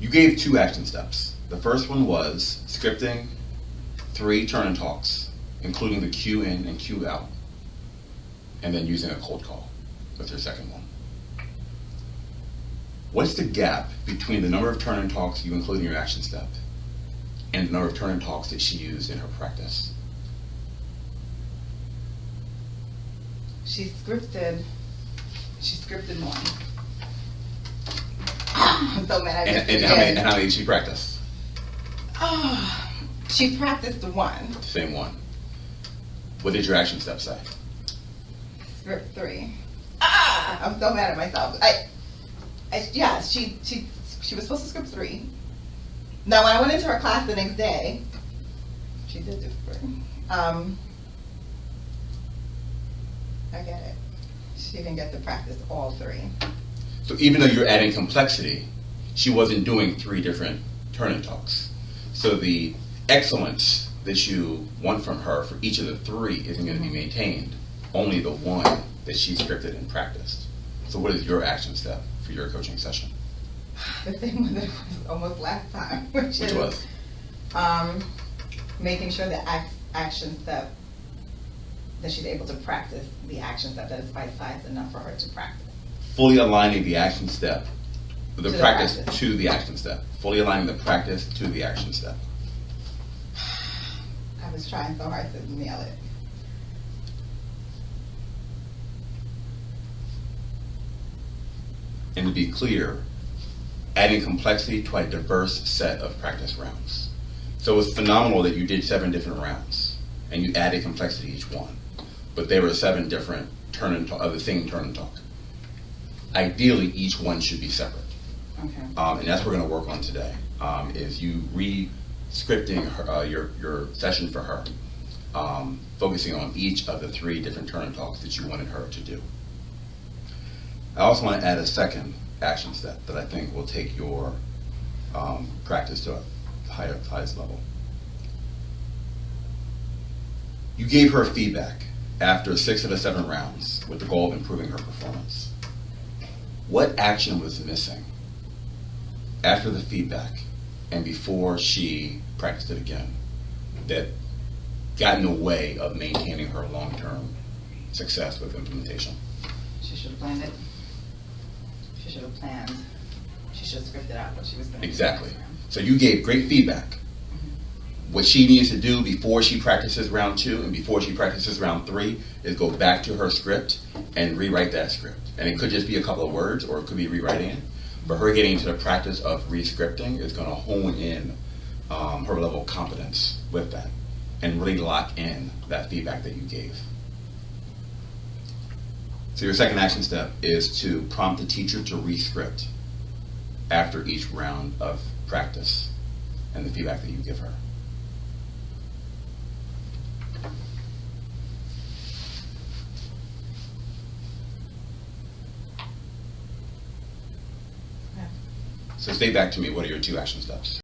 You gave 2 action steps. The first one was scripting 3 turn and talks, including the cue in and cue out, and then using a cold call with your second one. What's the gap between the number of turn and talks you include in your action step and the number of turn and talks that she used in her practice? She scripted one. I'm so mad I missed it And how many did she practice? She practiced one. The same one. What did your action step say? Script 3. I'm so mad at myself. Yeah, she was supposed to script 3. Now, when I went into her class the next day, she did do 3. I get it. She didn't get to practice all 3. So even though you're adding complexity, she wasn't doing 3 different turn and talks. So the excellence that you want from her for each of the 3 isn't going to be maintained, only the one that she scripted and practiced. So what is your action step for your coaching session? The same one that was almost last time, which was? Making sure the action step, that she's able to practice the action step, that is bite-sized enough for her to practice. Fully aligning the action step, the practice practice. to the action step. Fully aligning the practice to the action step. I was trying so hard to nail it. And to be clear, adding complexity to a diverse set of practice rounds. So it's phenomenal that you did 7 different rounds and you added complexity each one, but there were 7 different turn and talk, of the same turn and talk. Ideally, each one should be separate. Okay. And that's what we're going to work on today, is you re-scripting her, your session for her, focusing on each of the 3 different turn and talks that you wanted her to do. I also want to add a second action step that I think will take your practice to a highest level. You gave her feedback after 6 of the 7 rounds with the goal of improving her performance. What action was missing after the feedback and before she practiced it again that got in the way of maintaining her long-term success with implementation? She should have planned it. She should have planned. She should have scripted out what she was going to do. Exactly. So you gave great feedback. What she needs to do before she practices round 2 and before she practices round 3 is go back to her script and rewrite that script. And it could just be a couple of words or it could be rewriting it. But her getting into the practice of re-scripting is going to hone in her level of competence with that and really lock in that feedback that you gave. So your second action step is to prompt the teacher to re-script after each round of practice and the feedback that you give her. So say back to me, what are your 2 action steps?